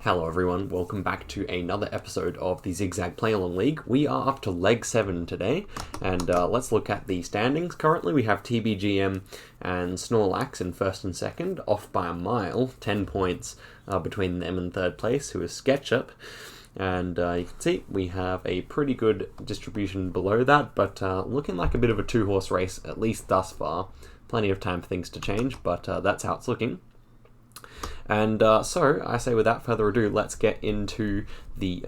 Hello everyone, welcome back to another episode of the Zigzag Play Along League. We are up to leg 7 today, and let's look at the standings. Currently we have TBGM and Snorlax in first and second, off by a mile, 10 points between them and third place, who is SketchUp. And you can see we have a pretty good distribution below that, but looking like a bit of a two-horse race, at least thus far. Plenty of time for things to change, but that's how it's looking. And so, I say without further ado, let's get into the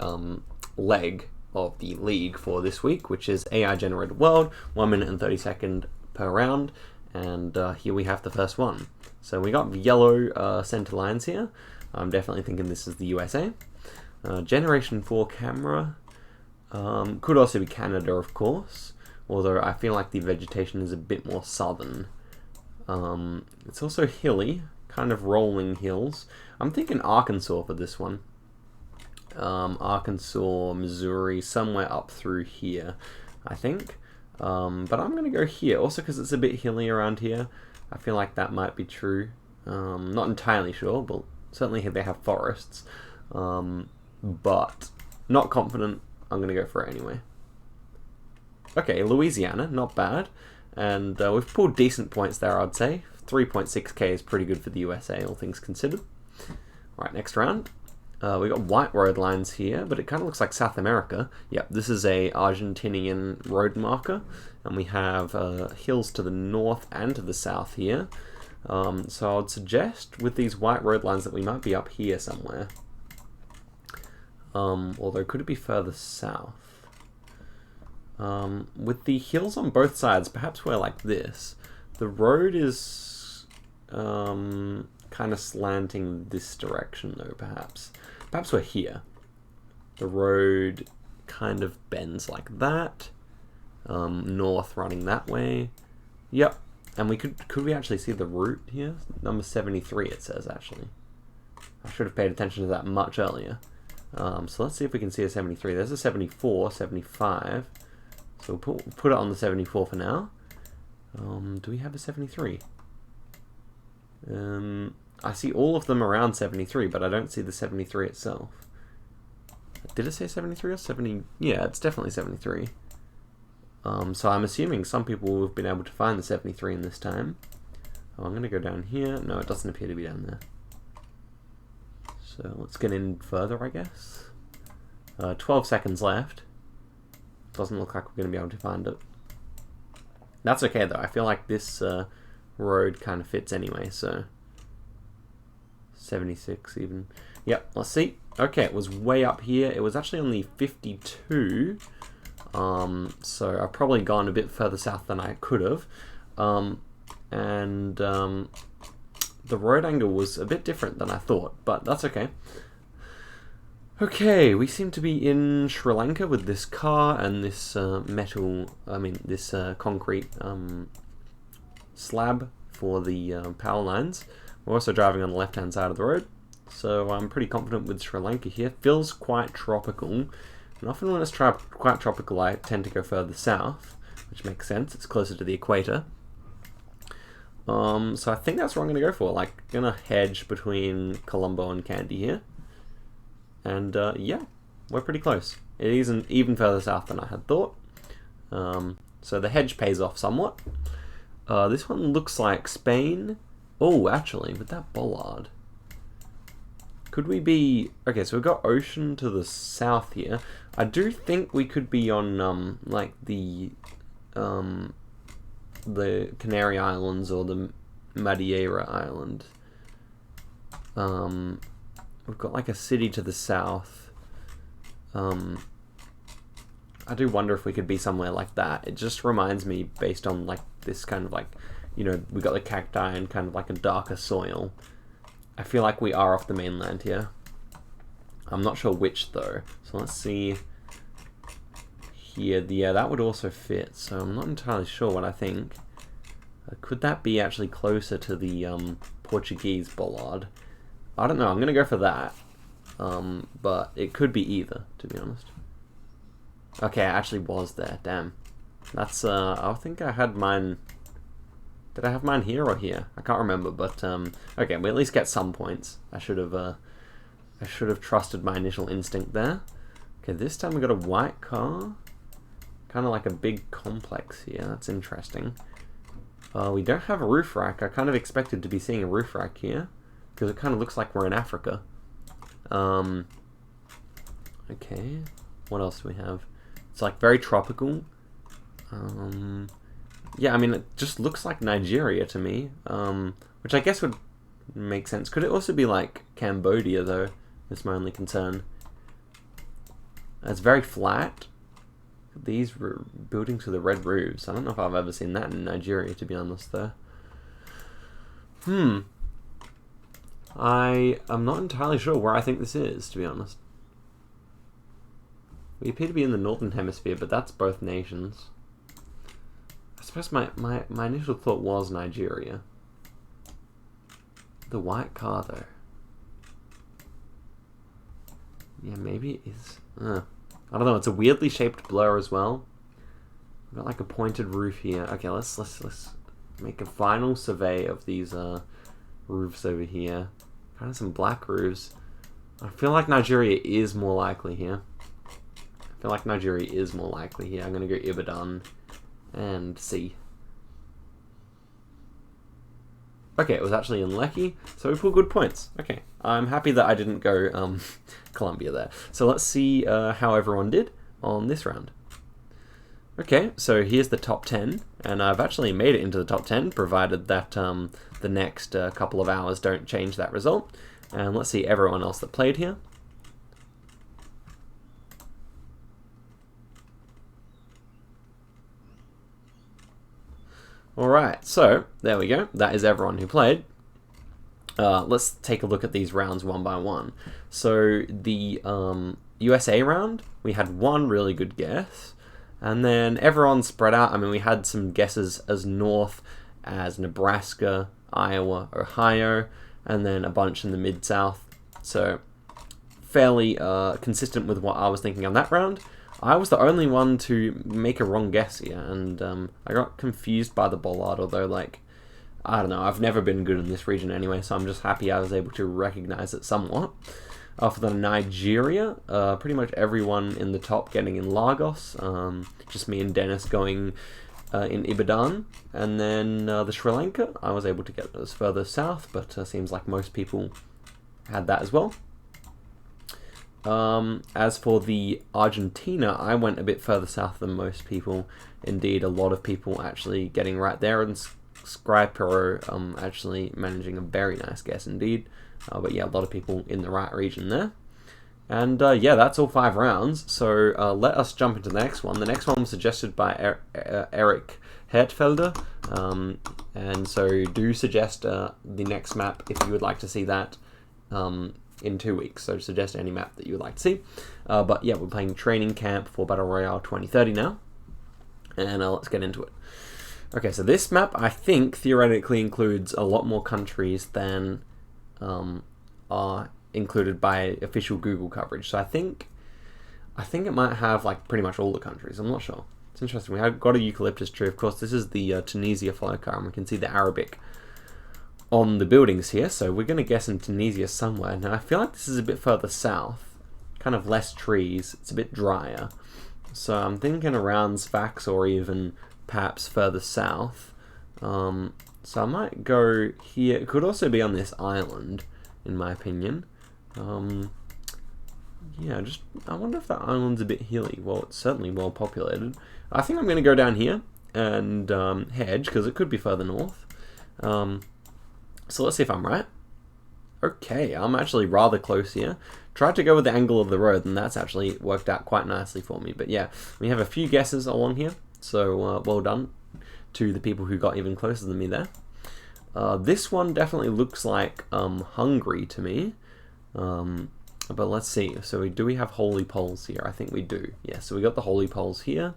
leg of the league for this week, which is AI Generated World, 1 minute and 30 seconds per round. And here we have the first one. So we got yellow center lines here. I'm definitely thinking this is the USA. Generation 4 camera. Could also be Canada, of course. Although I feel like the vegetation is a bit more southern. It's also hilly. Kind of rolling hills. I'm thinking Arkansas for this one. Arkansas, Missouri, somewhere up through here, I think. But I'm going to go here, also because it's a bit hilly around here. I feel like that might be true. Not entirely sure, but certainly here they have forests. But not confident. I'm going to go for it anyway. Okay, Louisiana, not bad. And we've pulled decent points there, I'd say. 3.6k is pretty good for the USA, all things considered. Alright, next round. We got white road lines here, but it kind of looks like South America. Yep, this is a Argentinian road marker. And we have hills to the north and to the south here. So I'd suggest with these white road lines that we might be up here somewhere. Although, could it be further south? With the hills on both sides, perhaps we're like this. The road is kind of slanting this direction though, perhaps. Perhaps we're here. The road kind of bends like that. North running that way. Yep. And we could we actually see the route here? Number 73 it says, actually. I should have paid attention to that much earlier. So let's see if we can see a 73. There's a 74, 75. So we'll put it on the 74 for now. Do we have a 73? I see all of them around 73, but I don't see the 73 itself. Did it say 73 or 70? Yeah, it's definitely 73. So I'm assuming some people will have been able to find the 73 in this time. Oh, I'm going to go down here. No, it doesn't appear to be down there. So let's get in further, I guess. 12 seconds left. Doesn't look like we're going to be able to find it. That's okay though, I feel like this road kind of fits anyway, so 76 even. Yep, let's see. Okay, it was way up here. It was actually only 52, so I've probably gone a bit further south than I could have. The road angle was a bit different than I thought, but that's okay. Okay, we seem to be in Sri Lanka with this car and this this concrete slab for the power lines. We're also driving on the left-hand side of the road, so I'm pretty confident with Sri Lanka here. Feels quite tropical, and often when it's quite tropical I tend to go further south, which makes sense, it's closer to the equator. So I think that's what I'm going to go for, like, gonna hedge between Colombo and Kandy here. And yeah, we're pretty close. It isn't even further south than I had thought. So the hedge pays off somewhat. This one looks like Spain. Oh, actually, with that bollard. Could we be... Okay, so we've got ocean to the south here. I do think we could be on, like, the Canary Islands or the Madeira Island. We've got like a city to the south. I do wonder if we could be somewhere like that. It just reminds me, based on like this kind of like, you know, we got the cacti and kind of like a darker soil. I feel like we are off the mainland here. I'm not sure which though. So let's see here. Yeah, that would also fit. So I'm not entirely sure what I think. Could that be actually closer to the Portuguese bollard? I don't know, I'm going to go for that, but it could be either, to be honest. Okay, I actually was there, damn. That's, I think I had mine, did I have mine here or here? I can't remember, but, okay, we at least get some points. I should have I should have trusted my initial instinct there. Okay, this time we got a white car. Kind of like a big complex here. That's interesting. We don't have a roof rack. I kind of expected to be seeing a roof rack here, because it kind of looks like we're in Africa. Okay, what else do we have? It's like very tropical. Yeah, I mean, it just looks like Nigeria to me, which I guess would make sense. Could it also be like Cambodia, though? That's my only concern. It's very flat. These buildings with the red roofs. I don't know if I've ever seen that in Nigeria, to be honest, though. I am not entirely sure where I think this is, to be honest. We appear to be in the northern hemisphere, but that's both nations. I suppose my initial thought was Nigeria. The white car, though. Yeah, maybe it is. I don't know, it's a weirdly shaped blur as well. We've got like a pointed roof here. Okay, let's make a final survey of these roofs over here. Kind of some black roofs. I feel like Nigeria is more likely here. I'm gonna go Ibadan and see. Okay, it was actually in Lekki, so we pulled good points. Okay, I'm happy that I didn't go Colombia there. So let's see how everyone did on this round. Okay, so here's the top 10, and I've actually made it into the top 10, provided that the next couple of hours don't change that result. And let's see everyone else that played here. Alright, so there we go. That is everyone who played. Let's take a look at these rounds one by one. So the USA round, we had one really good guess. And then everyone spread out. I mean, we had some guesses as north as Nebraska, Iowa, Ohio, and then a bunch in the Mid-South. So fairly consistent with what I was thinking on that round. I was the only one to make a wrong guess here, and I got confused by the bollard, although, like, I don't know, I've never been good in this region anyway, so I'm just happy I was able to recognize it somewhat. For the Nigeria, pretty much everyone in the top getting in Lagos, just me and Dennis going in Ibadan, and then the Sri Lanka, I was able to get us further south, but seems like most people had that as well. As for the Argentina, I went a bit further south than most people. Indeed, a lot of people actually getting right there, and Scripero actually managing a very nice guess indeed. But yeah, a lot of people in the right region there. And yeah, that's all 5 rounds. So let us jump into the next one. The next one was suggested by Eric Hertfelder. And so do suggest the next map if you would like to see that in 2 weeks. So suggest any map that you would like to see. But yeah, we're playing Training Camp for Battle Royale 2030 now. And let's get into it. Okay, so this map, I think, theoretically includes a lot more countries than are included by official Google coverage. So I think it might have like pretty much all the countries. I'm not sure. It's interesting. We have got a eucalyptus tree. Of course, this is the Tunisia flowcar, and we can see the Arabic on the buildings here. So we're going to guess in Tunisia somewhere. Now, I feel like this is a bit further south, kind of less trees. It's a bit drier. So I'm thinking around Sfax or even perhaps further south. So I might go here. It could also be on this island, in my opinion. Yeah, I wonder if that island's a bit hilly. Well, it's certainly well populated. I think I'm going to go down here and hedge, because it could be further north. So let's see if I'm right. Okay, I'm actually rather close here. Tried to go with the angle of the road, and that's actually worked out quite nicely for me. But yeah, we have a few guesses along here, so well done to the people who got even closer than me there. This one definitely looks like Hungary to me. But let's see. So do we have holy poles here? I think we do. Yeah, so we got the holy poles here.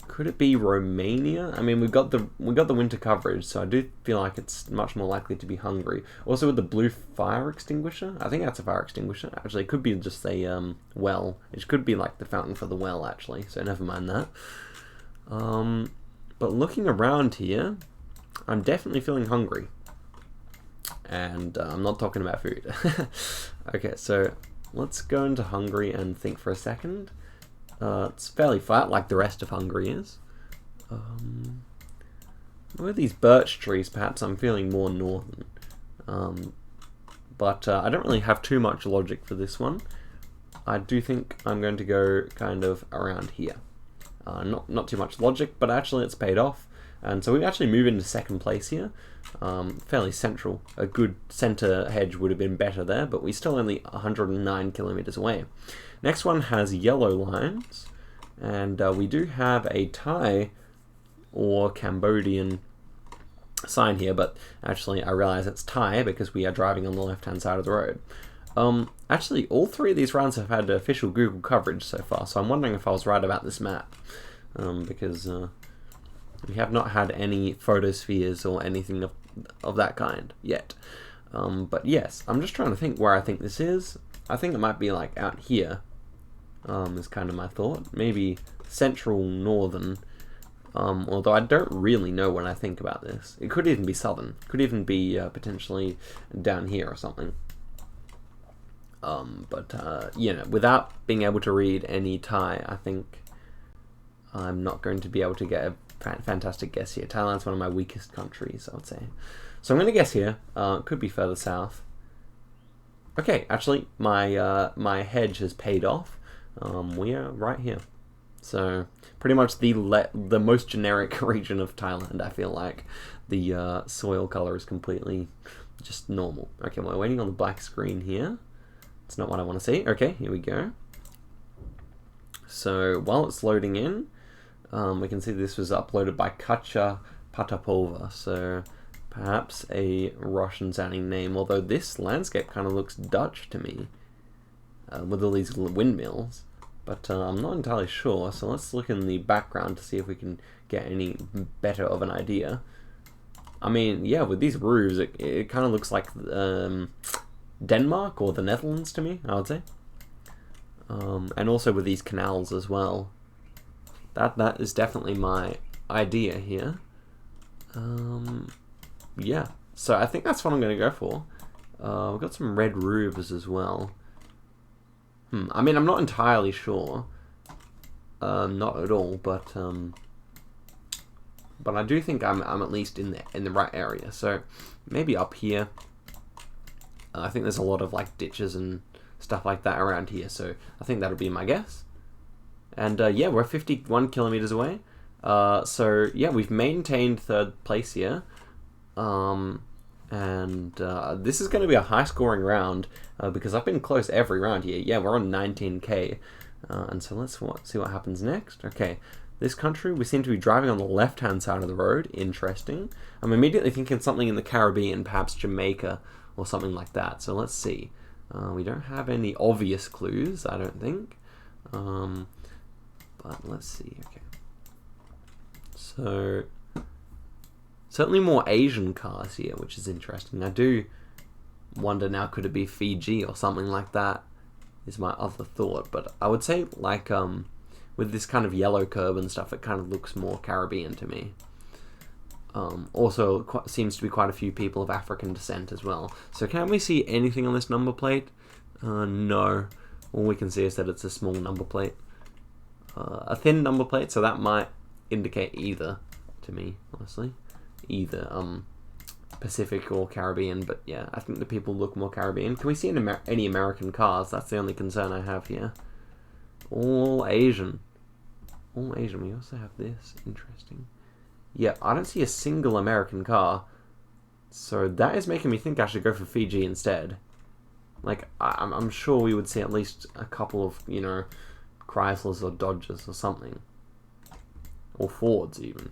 Could it be Romania? I mean, we got the winter coverage, so I do feel like it's much more likely to be Hungary. Also with the blue fire extinguisher. I think that's a fire extinguisher. Actually, it could be just a well. It could be like the fountain for the well, actually. So never mind that. But looking around here, I'm definitely feeling Hungary. and I'm not talking about food. Okay, so let's go into Hungary and think for a second. It's fairly flat, like the rest of Hungary is. Where are these birch trees? Perhaps I'm feeling more northern. But I don't really have too much logic for this one. I do think I'm going to go kind of around here. Not too much logic, but actually it's paid off. And so we actually move into second place here. Fairly central. A good center hedge would have been better there, but we're still only 109 kilometers away. Next one has yellow lines, and we do have a Thai or Cambodian sign here, but actually I realize it's Thai because we are driving on the left-hand side of the road. Actually, all three of these rounds have had official Google coverage so far, so I'm wondering if I was right about this map, because we have not had any photospheres or anything of that kind yet. But yes, I'm just trying to think where I think this is. I think it might be like out here, is kind of my thought. Maybe central northern, although I don't really know when I think about this. It could even be southern. Could even be potentially down here or something. You know, without being able to read any Thai, I think I'm not going to be able to get a fantastic guess here. Thailand's one of my weakest countries, I would say. So I'm going to guess here. It could be further south. Okay, actually, my hedge has paid off. We are right here. So pretty much the most generic region of Thailand, I feel like. The soil color is completely just normal. Okay, we're waiting on the black screen here. It's not what I want to see. Okay, here we go. So while it's loading in, we can see this was uploaded by Katya Patapova, so perhaps a Russian-sounding name, although this landscape kind of looks Dutch to me, with all these windmills, but I'm not entirely sure, so let's look in the background to see if we can get any better of an idea. I mean, yeah, with these roofs, it kind of looks like Denmark or the Netherlands to me, I would say. And also with these canals as well. That is definitely my idea here. Yeah, so I think that's what I'm going to go for. We've got some red roofs as well. I mean, I'm not entirely sure. Not at all, but I do think I'm at least in the right area. So maybe up here. I think there's a lot of like ditches and stuff like that around here, so I think that'll be my guess. And yeah, we're 51 kilometers away. So yeah, we've maintained third place here. This is going to be a high scoring round because I've been close every round here. Yeah, we're on 19k. And so let's see what happens next. Okay, this country, we seem to be driving on the left-hand side of the road. Interesting. I'm immediately thinking something in the Caribbean, perhaps Jamaica or something like that. So let's see. We don't have any obvious clues, I don't think. But let's see. Okay. So certainly more Asian cars here, which is interesting. I do wonder now, could it be Fiji or something like that? Is my other thought. But I would say like with this kind of yellow curb and stuff, it kind of looks more Caribbean to me. Also, seems to be quite a few people of African descent as well. So can we see anything on this number plate? No. All we can see is that it's a small number plate. A thin number plate, so that might indicate either to me, honestly. Either Pacific or Caribbean, but yeah, I think the people look more Caribbean. Can we see any American cars? That's the only concern I have here. All Asian. All Asian. We also have this. Interesting. Yeah, I don't see a single American car. So that is making me think I should go for Fiji instead. Like, I'm sure we would see at least a couple of, you know, Chryslers or Dodges or something. Or Fords, even.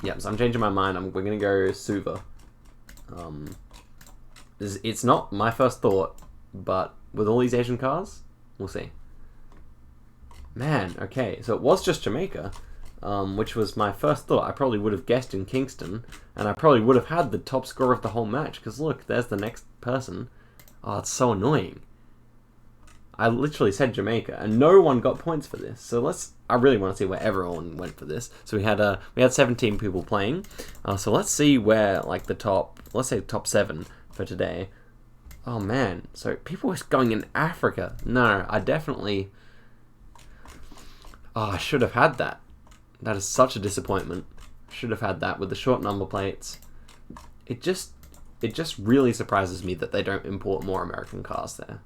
Yeah, so I'm changing my mind. We're going to go Suva. It's not my first thought, but with all these Asian cars, we'll see. Man, okay, so it was just Jamaica. Which was my first thought. I probably would have guessed in Kingston, and I probably would have had the top score of the whole match, because look, there's the next person. Oh, it's so annoying. I literally said Jamaica, and no one got points for this. So I really want to see where everyone went for this. So we had 17 people playing. So let's see where, like, let's say top 7 for today. Oh man, so people were going in Africa. No, I definitely... Oh, I should have had that. That is such a disappointment. Should have had that with the short number plates. It just really surprises me that they don't import more American cars there.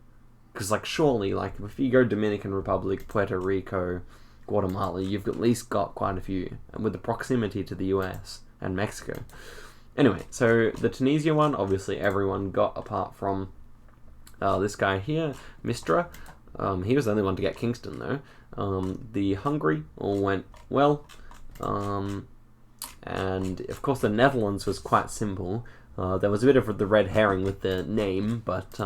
Because, like, surely, like, if you go Dominican Republic, Puerto Rico, Guatemala, you've at least got quite a few. And with the proximity to the US and Mexico. Anyway, so the Tunisia one, obviously everyone got apart from this guy here, Mistra. He was the only one to get Kingston, though. The Hungary all went well. And, of course, the Netherlands was quite simple. There was a bit of the red herring with the name, but...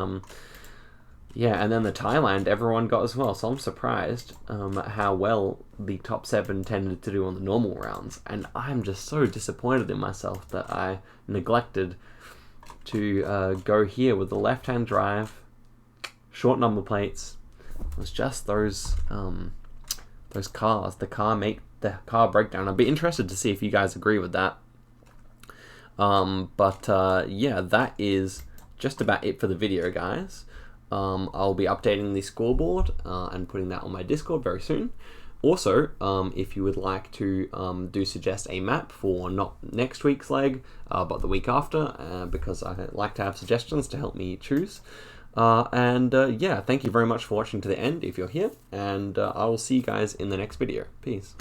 yeah, and then the Thailand, everyone got as well. So I'm surprised how well the top 7 tended to do on the normal rounds. And I'm just so disappointed in myself that I neglected to go here with the left-hand drive, short number plates. It was just those cars, the car breakdown. I'd be interested to see if you guys agree with that. Yeah, that is just about it for the video, guys. I'll be updating the scoreboard and putting that on my Discord very soon. Also, if you would like to suggest a map for not next week's leg, but the week after, because I like to have suggestions to help me choose. Yeah, thank you very much for watching to the end if you're here, and I will see you guys in the next video. Peace.